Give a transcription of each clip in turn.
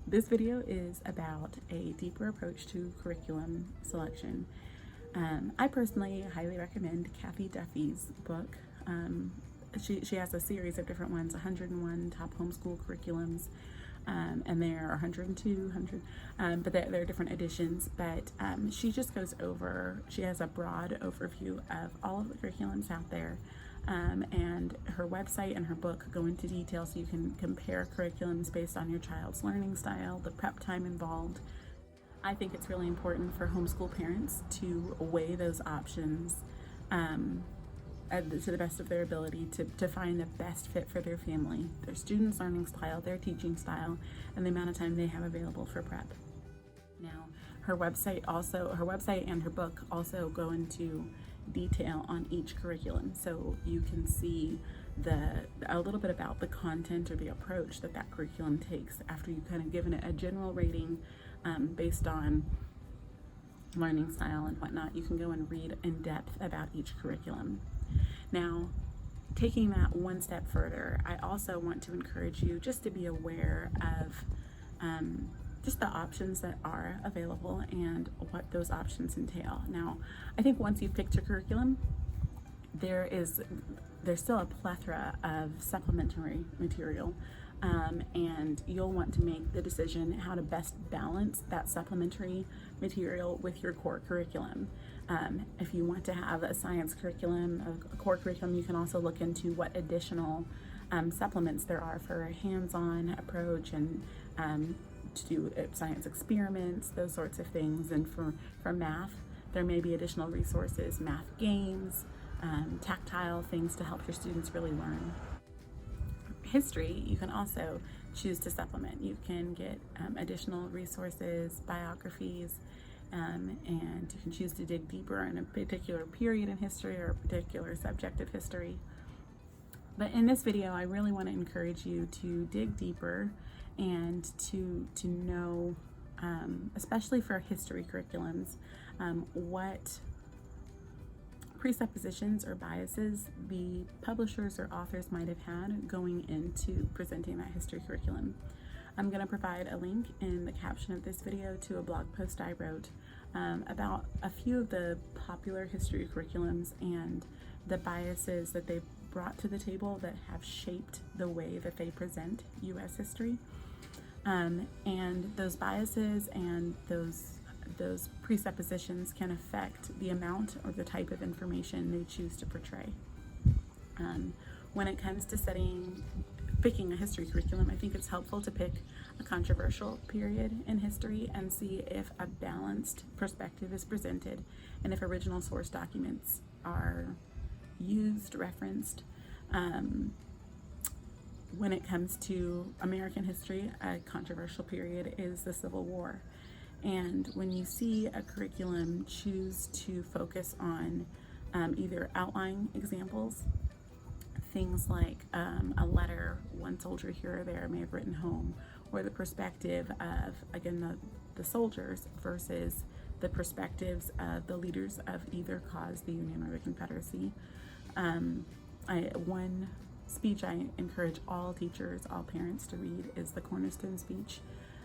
This video is about a deeper approach to curriculum selection. I personally highly recommend Kathy Duffy's book. She has a series of different ones, 101 top homeschool curriculums, and there are 102, but there are different editions. But she just goes over, she has a broad overview of all of the curriculums out there. And her website and her book go into detail so you can compare curriculums based on your child's learning style, the prep time involved. I think it's really important for homeschool parents to weigh those options to the best of their ability to find the best fit for their family, their students' learning style, their teaching style, and the amount of time they have available for prep. Now, her website and her book also go into detail on each curriculum, so you can see a little bit about the content or the approach that curriculum takes after you've kind of given it a general rating based on learning style and whatnot. You can go and read in depth about each curriculum. Now, taking that one step further, I also want to encourage you just to be aware of just the options that are available and what those options entail. Now, I think once you've picked your curriculum, there's still a plethora of supplementary material, and you'll want to make the decision how to best balance that supplementary material with your core curriculum. If you want to have a science curriculum, a core curriculum, you can also look into what additional supplements there are for a hands-on approach and to do science experiments, those sorts of things. And for math, there may be additional resources, math games, tactile things to help your students really learn. History, you can also choose to supplement. You can get additional resources, biographies, and you can choose to dig deeper in a particular period in history or a particular subject of history. But in this video, I really want to encourage you to dig deeper and to know, especially for history curriculums, what presuppositions or biases the publishers or authors might have had going into presenting that history curriculum. I'm going to provide a link in the caption of this video to a blog post I wrote about a few of the popular history curriculums and the biases that they brought to the table that have shaped the way that they present U.S. history. And those biases and those presuppositions can affect the amount or the type of information they choose to portray. When it comes to picking a history curriculum, I think it's helpful to pick a controversial period in history and see if a balanced perspective is presented and if original source documents are used, referenced. When it comes to American history, a controversial period is the Civil War. And when you see a curriculum choose to focus on either outline examples, things like a letter one soldier here or there may have written home, or the perspective of, again, the soldiers versus the perspectives of the leaders of either cause, the Union or the Confederacy. One speech I encourage all teachers, all parents to read is the Cornerstone speech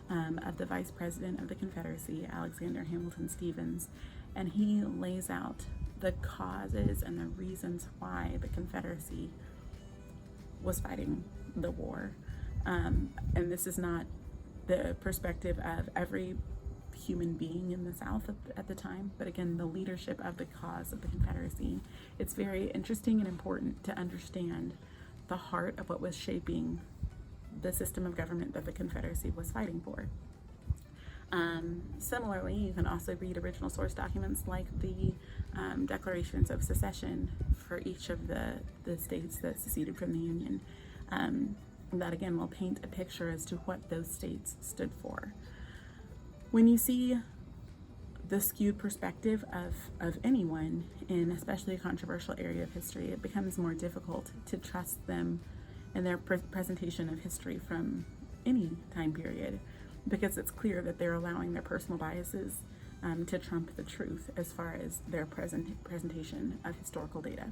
of the Vice President of the Confederacy, Alexander Hamilton Stevens, and he lays out the causes and the reasons why the Confederacy was fighting the war. And this is not the perspective of every human being in the South at the time, but again, the leadership of the cause of the Confederacy. It's very interesting and important to understand the heart of what was shaping the system of government that the Confederacy was fighting for. Similarly, you can also read original source documents like the Declarations of Secession for each of the states that seceded from the Union. That again will paint a picture as to what those states stood for. When you see the skewed perspective of anyone in especially a controversial area of history, it becomes more difficult to trust them in their presentation of history from any time period, because it's clear that they're allowing their personal biases to trump the truth as far as their presentation of historical data.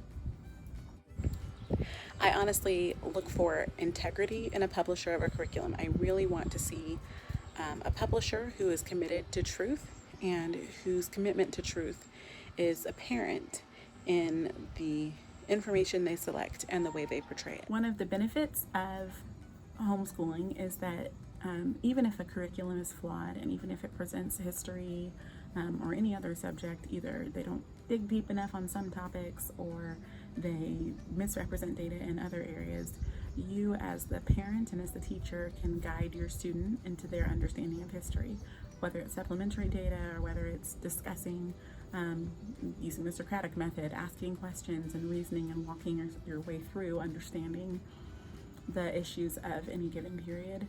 I honestly look for integrity in a publisher of a curriculum. I really want to see a publisher who is committed to truth and whose commitment to truth is apparent in the information they select and the way they portray it. One of the benefits of homeschooling is that even if a curriculum is flawed and even if it presents history or any other subject, either they don't dig deep enough on some topics or they misrepresent data in other areas, you as the parent and as the teacher can guide your student into their understanding of history, whether it's supplementary data or whether it's discussing using the Socratic method, asking questions and reasoning and walking your way through understanding the issues of any given period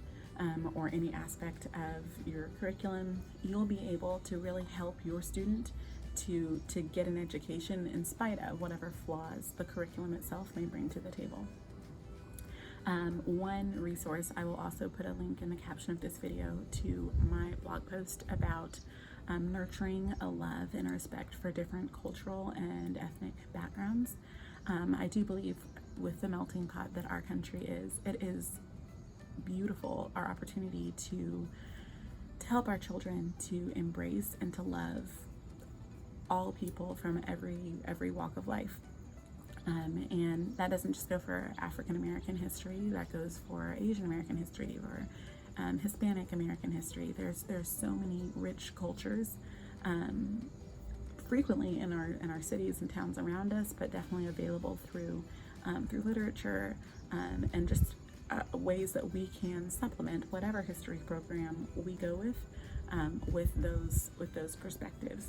or any aspect of your curriculum. You'll be able to really help your student to get an education in spite of whatever flaws the curriculum itself may bring to the table. One resource, I will also put a link in the caption of this video to my blog post about nurturing a love and a respect for different cultural and ethnic backgrounds. I do believe with the melting pot that our country is, it is beautiful, our opportunity to help our children to embrace and to love all people from every walk of life. And that doesn't just go for African American history, that goes for Asian American history or Hispanic American history. There's so many rich cultures frequently in our cities and towns around us, but definitely available through literature and just ways that we can supplement whatever history program we go with those perspectives.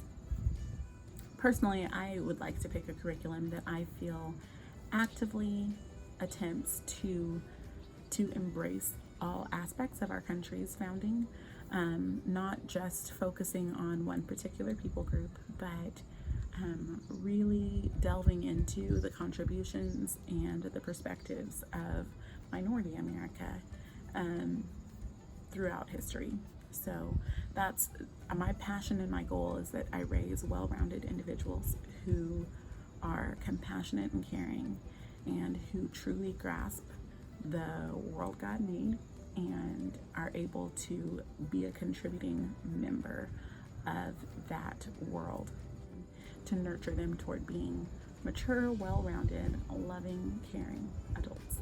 Personally, I would like to pick a curriculum that I feel actively attempts to embrace all aspects of our country's founding, not just focusing on one particular people group, but really delving into the contributions and the perspectives of minority America throughout history. So that's my passion and my goal, is that I raise well-rounded individuals who are compassionate and caring and who truly grasp the world God made and are able to be a contributing member of that world, to nurture them toward being mature, well-rounded, loving, caring adults.